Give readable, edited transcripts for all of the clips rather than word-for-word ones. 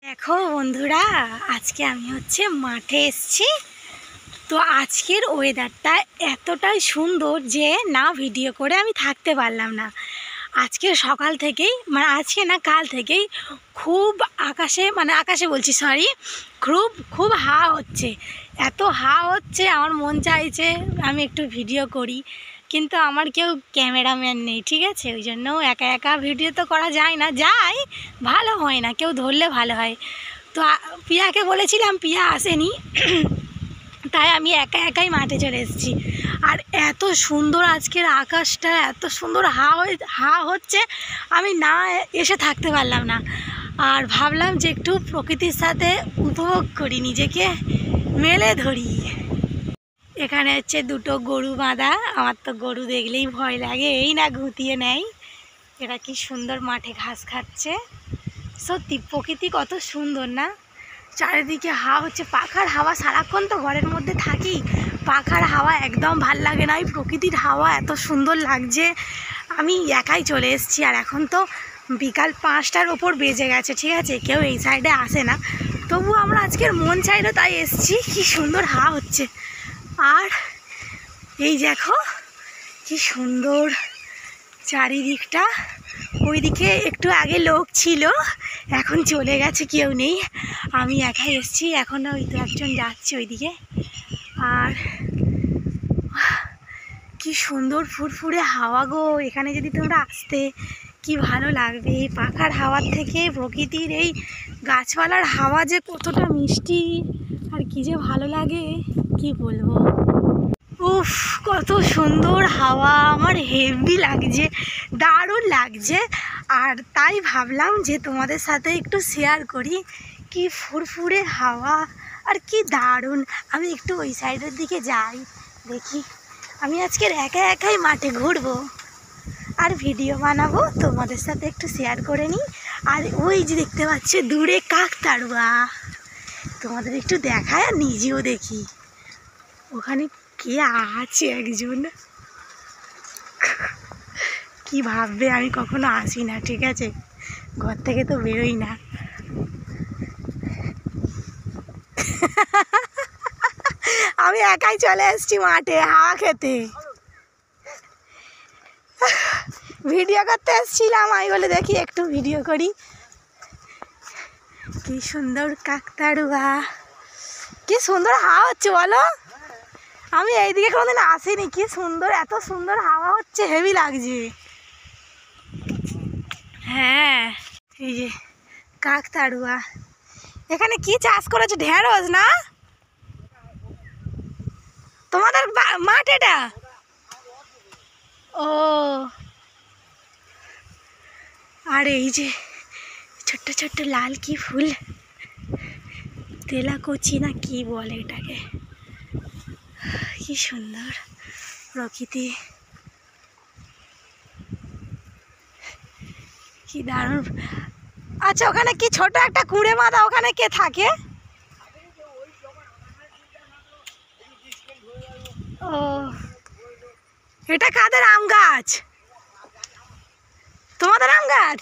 দেখো বন্ধুরা, আজকে আমি মাঠে এসেছি। তো আজকের ওয়েদারটা এতটাই সুন্দর যে না ভিডিও করে আমি থাকতে পারলাম না। আজকে সকাল থেকেই আজকে না কাল থেকেই খুব আকাশে বলছি সরি, খুব হাওয়া হচ্ছে। এত হাওয়া হচ্ছে আমার মন চাইছে আমি একটু ভিডিও করি, কিন্তু আমার কেউ ক্যামেরাম্যান নেই, ঠিক আছে? ওই জন্য একা একা ভিডিও তো করা যায় না, ভালো হয় না, কেউ ধরলে ভালো হয়। তো পিয়াকে বলেছিলাম, পিয়া আসেনি তাই আমি একা একাই মাঠে চলে এসেছি। আর এত সুন্দর আজকের আকাশটা, এত সুন্দর হাওয়া হচ্ছে, আমি না এসে থাকতে পারলাম না। আর ভাবলাম যে একটু প্রকৃতির সাথে উপভোগ করি, নিজেকে মেলে ধরি। এখানে দুটো গরু বাঁধা। আমার তো গরু দেখলেই ভয় লাগে, এই না ঘুতিয়ে নেয়। এরা কি সুন্দর মাঠে ঘাস খাচ্ছে। সত্যি প্রকৃতি কত সুন্দর না? চারিদিকে হাওয়া হচ্ছে, পাখার হাওয়া। সারাক্ষণ তো ঘরের মধ্যে থাকি, পাখার হাওয়া একদম ভাল লাগে না। এই প্রকৃতির হাওয়া এত সুন্দর লাগছে। আমি একাই চলে এসেছি, আর এখন তো বিকাল 5টার ওপর বেজে গেছে, ঠিক আছে? কেউ এই সাইডে আসে না, তবু আমরা আজকের মন চাইলো তাই এসেছি। কি সুন্দর হাওয়া হচ্ছে। আর এই দেখো কি সুন্দর চারিদিকটা। ওইদিকে একটু আগে লোক ছিল, এখন চলে গেছে, কেউ নেই, আমি একাই এসেছি। এখন ওই তো একজন যাচ্ছে ওইদিকে। আর কি সুন্দর ফুরফুরে হাওয়া গো! এখানে যদি তোমরা আসতে কি ভালো লাগবে। এই পাখার হাওয়ার থেকে প্রকৃতির এই গাছপালার হাওয়া যে কতটা মিষ্টি, আর কি যে ভালো লাগে, কি বলবো। উফ, কত সুন্দর হাওয়া! আমার হেভি লাগছে, দারুণ লাগছে। আর তাই ভাবলাম যে তোমাদের সাথে একটু শেয়ার করি। কি ফুরফুরে হাওয়া, আর কি দারুণ। আমি একটু ওই সাইডের দিকে যাই, দেখি। আমি আজকের একা একাই মাঠে ঘুরবো আর ভিডিও বানাবো, তোমাদের সাথে একটু শেয়ার করে নিই। আর ওই যে দেখতে পাচ্ছ দূরে কাকতাড়ুয়া, তোমাদের একটু দেখায় আর নিজেও দেখি। ওখানে কে আছে একজন, কি ভাববে আমি কখনো আসি না, ঠিক আছে? ঘর থেকে তো বেরোই না। আমি একাই চলে এসেছি মাঠে হাওয়া খেতে। ভিডিও করতে এসেছিলাম, আমি বলে দেখি একটু ভিডিও করি। কি সুন্দর কাকতাড়ুয়া, কি সুন্দর হাওয়া হচ্ছে বলো। আমি এইদিকে কোনোদিন আসিনি। কি সুন্দর, এত সুন্দর হাওয়া হচ্ছে, হেভি লাগছে। হ্যাঁ, এই যে কাকতাড়ুয়া। এখানে কি চাষ করেছে? ঢেঁড়স না? তোমাদের মাঠ এটা? ও, আর এই যে ছোট্ট ছোট্ট লাল কি ফুল, তেলাকুচি না কি বলে এটাকে। কি সুন্দর প্রকৃতি, কি দারুণ। আচ্ছা, ওখানে কি ছোট একটা কুঁড়ে বাঁধা, ওখানে কে থাকে? ও, এটা কাদের আম গাছ? তোমাদের আম গাছ?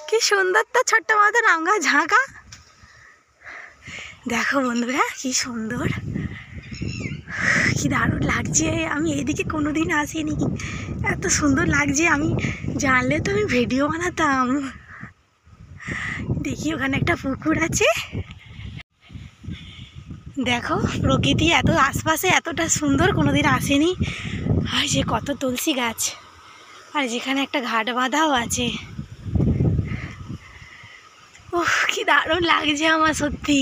কি সুন্দর তো ছোট্ট মতো আম গাছ, ঝাঁকা। দেখো বন্ধুরা কি সুন্দর, কি দারুণ লাগছে। আমি এইদিকে কোনোদিন আসিনি, এত সুন্দর লাগছে। আমি জানলে তো আমি ভিডিও বানাতাম। দেখি ওখানে একটা পুকুর আছে। দেখো প্রকৃতি এত আশপাশে এতটা সুন্দর, কোনোদিন আসেনি। আর যে কত তুলসী গাছ, আর যেখানে একটা ঘাট বাঁধাও আছে। উফ, কি দারুণ লাগছে আমার সত্যি।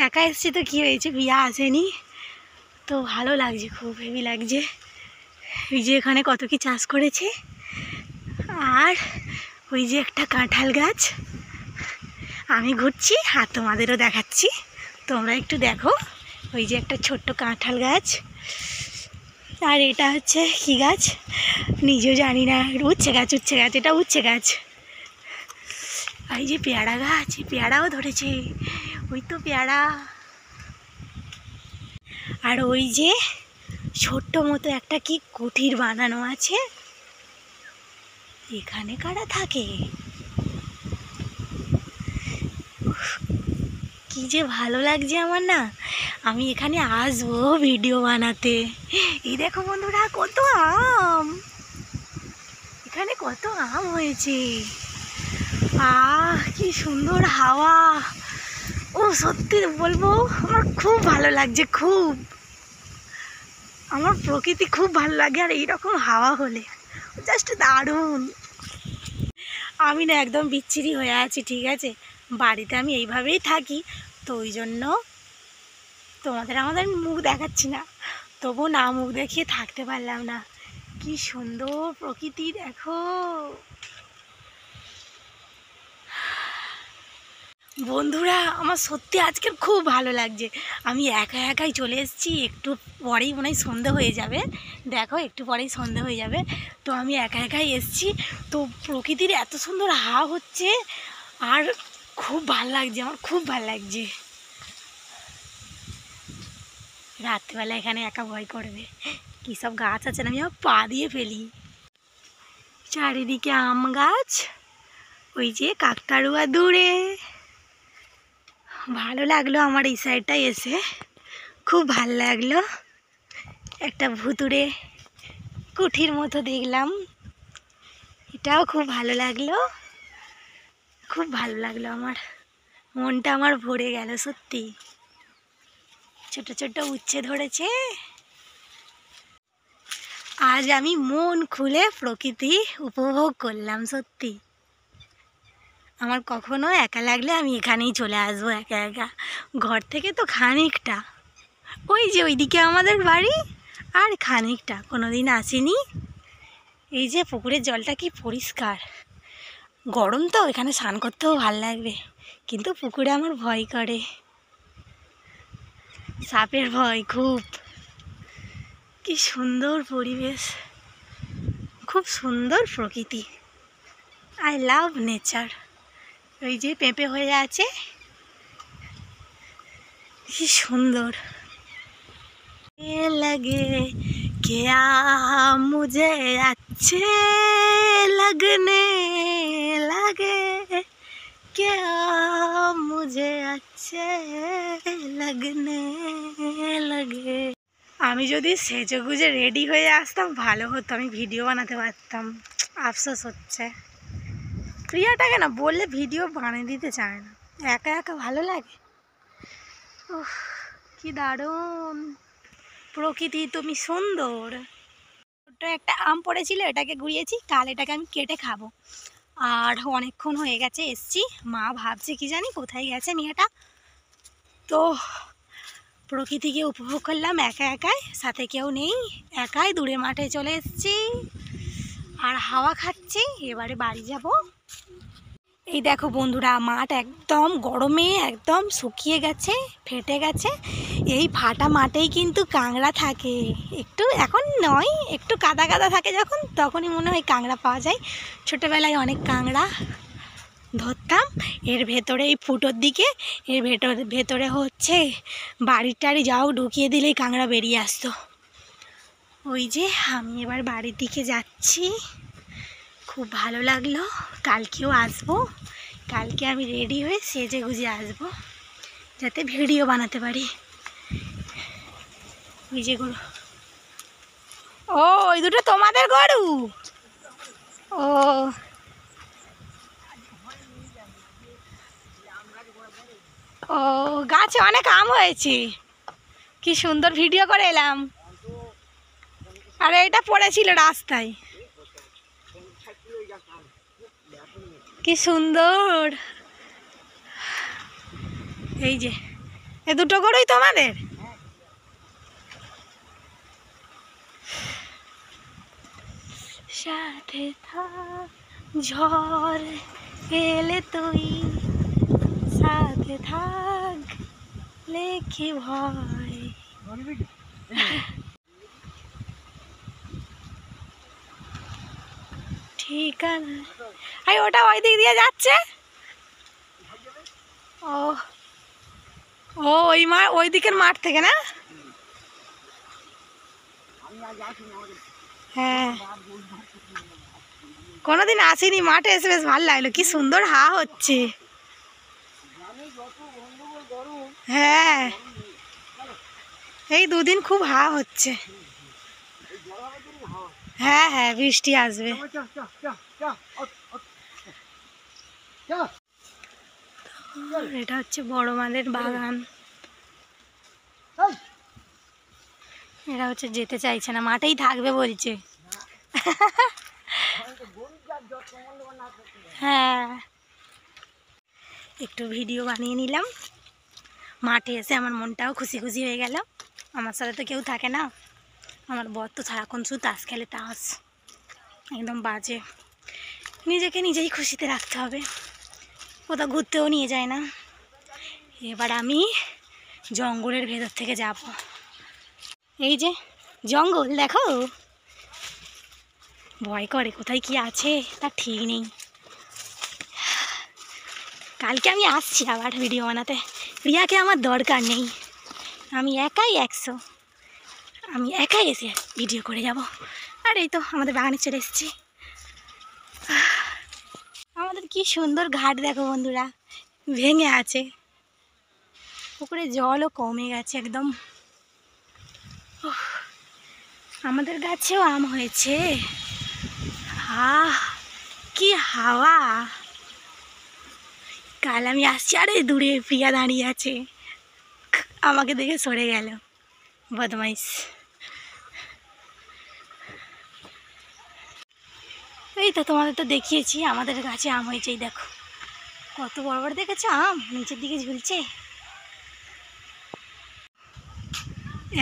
একা এসেছি তো কী হয়েছে, বিয়া আসেনি তো ভালো লাগছে, খুব হেভি লাগছে। ওই যে এখানে কত কি চাষ করেছে। আর ওই যে একটা কাঁঠাল গাছ। আমি ঘুরছি আর তোমাদেরও দেখাচ্ছি, তোমরা একটু দেখো। ওই যে একটা ছোট্ট কাঁঠাল গাছ। আর এটা হচ্ছে কি গাছ নিজেও জানি না, উচ্ছে গাছ, এটা উচ্ছে গাছ। আর এই যে পেয়ারা গাছ, পেয়ারাও ধরেছে, ওই তো পেয়ারা। আর ওই যে ছোট্ট মতো একটা কি কুটির বানানো আছে, এখানে কারা থাকে? কি যে ভালো লাগছে আমার না, আমি এখানে আসবো ভিডিও বানাতে। এই দেখো বন্ধুরা কত আম, এখানে কত আম হয়েছে। কি সুন্দর হাওয়া। ও সত্যি বলবো আমার খুব ভালো লাগছে, খুব। আমার প্রকৃতি খুব ভালো লাগে, আর এইরকম হাওয়া হলে জাস্ট দারুণ। আমি না একদম বিচ্ছিরি হয়ে আছি, ঠিক আছে। বাড়িতে আমি এইভাবেই থাকি, তো ওই জন্য আমাদের মুখ দেখাচ্ছি না, তবু না মুখ দেখিয়ে থাকতে পারলাম না। কি সুন্দর প্রকৃতি দেখো বন্ধুরা, আমার সত্যি আজকে খুব ভালো লাগছে। আমি একা একাই চলে এসেছি, একটু পরেই মনে হয় সন্ধে হয়ে যাবে। দেখো একটু পরেই সন্ধে হয়ে যাবে, তো আমি একা একাই এসেছি। তো প্রকৃতির এত সুন্দর হাওয়া হচ্ছে, আর খুব ভালো লাগছে, আমার খুব ভালো লাগছে। রাত্রিবেলা এখানে একা ভয় করবে, কী সব গাছ আছে না, আমি পা দিয়ে ফেলি। চারিদিকে আম গাছ, ওই যে কাকতাড়ুয়া দূরে। ভালো লাগলো আমার এই সাইডটা এসে, খুব ভাল লাগলো। একটা ভুতুড়ে কুঠির মতো দেখলাম, এটাও খুব ভালো লাগলো। খুব ভালো লাগলো, আমার মনটা আমার ভরে গেল সত্যি। ছোট ছোট উচ্ছে ধরেছে। আজ আমি মন খুলে প্রকৃতি উপভোগ করলাম সত্যি। আমার কখনো একা লাগলে আমি এখানেই চলে আসবো একা একা, ঘর থেকে তো খানিকটা, ওই যে ওইদিকে আমাদের বাড়ি, আর খানিকটা, কোনো দিন আসিনি। এই যে পুকুরের জলটা কি পরিষ্কার। গরম তো, এখানে স্নান করতেও ভালো লাগবে, কিন্তু পুকুরে আমার ভয় করে, সাপের ভয় খুব। কি সুন্দর পরিবেশ, খুব সুন্দর প্রকৃতি। I love nature. ওই যে পেঁপে হয়ে আছে, কি সুন্দর লাগে। क्या मुझे अच्छे लगने लगे, क्या मुझे अच्छे लगने लगे। আমি যদি সেজেগুজে রেডি হয়ে আসতাম ভালো হতো, আমি ভিডিও বানাতে পারতাম। আফসোস হচ্ছে প্রিয়াটাকে না বললে ভিডিও বানিয়ে দিতে চায় না, একা একা ভালো লাগে। উফ, কি দারুণ প্রকৃতি, তুমি সুন্দর। ছোট্ট একটা আম পড়েছিল, এটাকে গুড়িয়েছি, কাল এটাকে আমি কেটে খাবো। আর অনেকক্ষণ হয়ে গেছে এসছি, মা ভাবছে কি জানি কোথায় গেছে মেয়েটা। তো প্রকৃতিকে উপভোগ করলাম একা একাই, সাথে কেউ নেই, একাই দূরে মাঠে চলে এসেছি আর হাওয়া খাচ্ছি। এবারে বাড়ি যাব। এই দেখো বন্ধুরা, মাঠ একদম গরমে একদম শুকিয়ে গেছে, ফেটে গেছে। এই ফাটা মাঠেই কিন্তু কাঁকড়া থাকে, একটু এখন নয়, একটু কাদা কাদা থাকে যখন, তখনই মনে হয় কাঁকড়া পাওয়া যায়। ছোটোবেলায় অনেক কাঁকড়া ধরতাম এর ভেতরে, এই ফুটোর দিকে, এর ভেতরে হচ্ছে বাড়ির টাড়ি যাও ঢুকিয়ে দিলেই কাঁকড়া বেরিয়ে আসতো। ওই যে আমি এবার বাড়ির দিকে যাচ্ছি, খুব ভালো লাগলো। কালকেও আসবো, কালকে আমি রেডি হয়ে সেজে গুজে আসবো, যাতে ভিডিও বানাতে পারি। ওই যে গরু, ও ওই দুটো তোমাদের গরু? ও ও, গাছে অনেক আম হয়েছে, কি সুন্দর ভিডিও করে এলাম। আর এটা পড়েছিল রাস্তায়, কি সুন্দর। এই যে এ দুটো গরুই তোমাদের? সাথে থাক ঝড় এলে তুই, সাথে থাক লেখি ভয়। ঠিক আছে, আই ওটা ওই দিক দিয়ে যাচ্ছে। ও ও, ওই দিকের মাঠ থেকে না? হ্যাঁ, কোনোদিন আসিনি, মাঠে এসে বেশ ভালো লাগলো, কি সুন্দর হাওয়া হচ্ছে। হ্যাঁ, এই দুদিন খুব হাওয়া হচ্ছে। হ্যাঁ হ্যাঁ, বৃষ্টি আসবে। এটা হচ্ছে বড় মালের বাগান। এরা হচ্ছে যেতে চাইছে না, মাঠেই থাকবে বলছে। হ্যাঁ, একটু ভিডিও বানিয়ে নিলাম। মাঠে এসে আমার মনটাও খুশি খুশি হয়ে গেল। আমার সাথে তো কেউ থাকে না, আমার বর তো সারাক্ষণ শুধু তাস খেলে, তাস একদম বাজে। নিজেকে নিজেই খুশিতে রাখতে হবে, কোথাও ঘুরতেও নিয়ে যায় না। এবার আমি জঙ্গলের ভেতর থেকে যাব। এই যে জঙ্গল দেখো, ভয় করে, কোথায় কি আছে তা ঠিক নেই। কালকে আমি আসছি আবার ভিডিও বানাতে, রিয়াকে আমার দরকার নেই, আমি একাই 100, আমি একাই এসে ভিডিও করে যাব। আর এই তো আমাদের বাগানে চলে এসেছি। আমাদের কি সুন্দর ঘাট দেখো বন্ধুরা, ভেঙে আছে, পুকুরে জলও কমে গেছে একদম। আমাদের গাছেও আম হয়েছে। কি হাওয়া! কাল আমি আসছি, আরে দূরে প্রিয়া দাঁড়িয়ে আছে, আমাকে দেখে সরে গেল, বদমাইশ। এই তো তোমাদের তো দেখিয়েছি আমাদের গাছে আম হয়েছে, এই দেখো কত বড় বড় দেখেছো আম, নিচের দিকে ঝুলছে।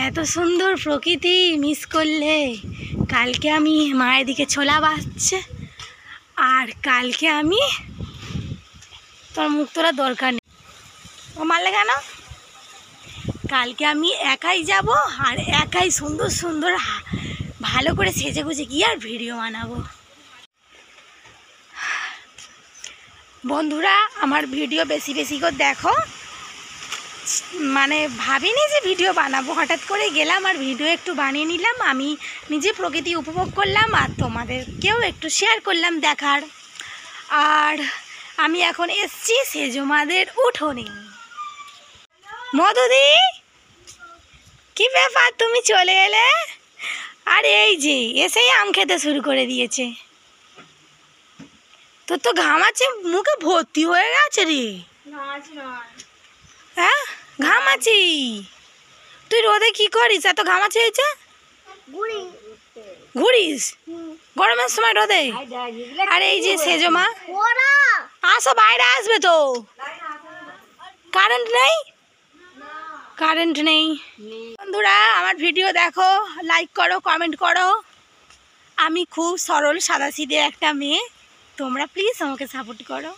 এত সুন্দর প্রকৃতি মিস করলে। কালকে আমি মায়ের দিকে ছোলা বাজছে, আর কালকে আমি, তোর মুখ তোলা দরকার নেই, ও মারলে কেন? কালকে আমি একাই যাব, আর একাই সুন্দর সুন্দর ভালো করে সেজে গুজে গিয়ে আর ভিডিও বানাবো। বন্ধুরা আমার ভিডিও বেশি বেশি করে দেখো, মানে ভাবিনি যে ভিডিও বানাবো, হঠাৎ করে গেলাম আর ভিডিও একটু বানিয়ে নিলাম। আমি নিজে প্রকৃতি উপভোগ করলাম আর তোমাদেরকেও একটু শেয়ার করলাম দেখার। আর আমি এখন এসছি সেজমাদের উঠোনে। মধুদি, কি ব্যাপার তুমি চলে এলে? আর এই যে এসেই আম খেতে শুরু করে দিয়েছে। তোর তো ঘামাচি মুখে ভর্তি হয়ে গেছে রে। হ্যাঁ ঘামাচি, তুই রোদে কি করিস এত ঘামাচি হয়েছে? ঘুরিস গরমের সময় রোদে? আর এই যে সেজমা, আসো বাইরে আসবে তো। কারেন্ট নেই, কারেন্ট নেই। বন্ধুরা আমার ভিডিও দেখো, লাইক করো, কমেন্ট করো। আমি খুব সরল সাদাসিধে একটা মেয়ে, তোমরা প্লিজ আমাকে সাপোর্ট করো।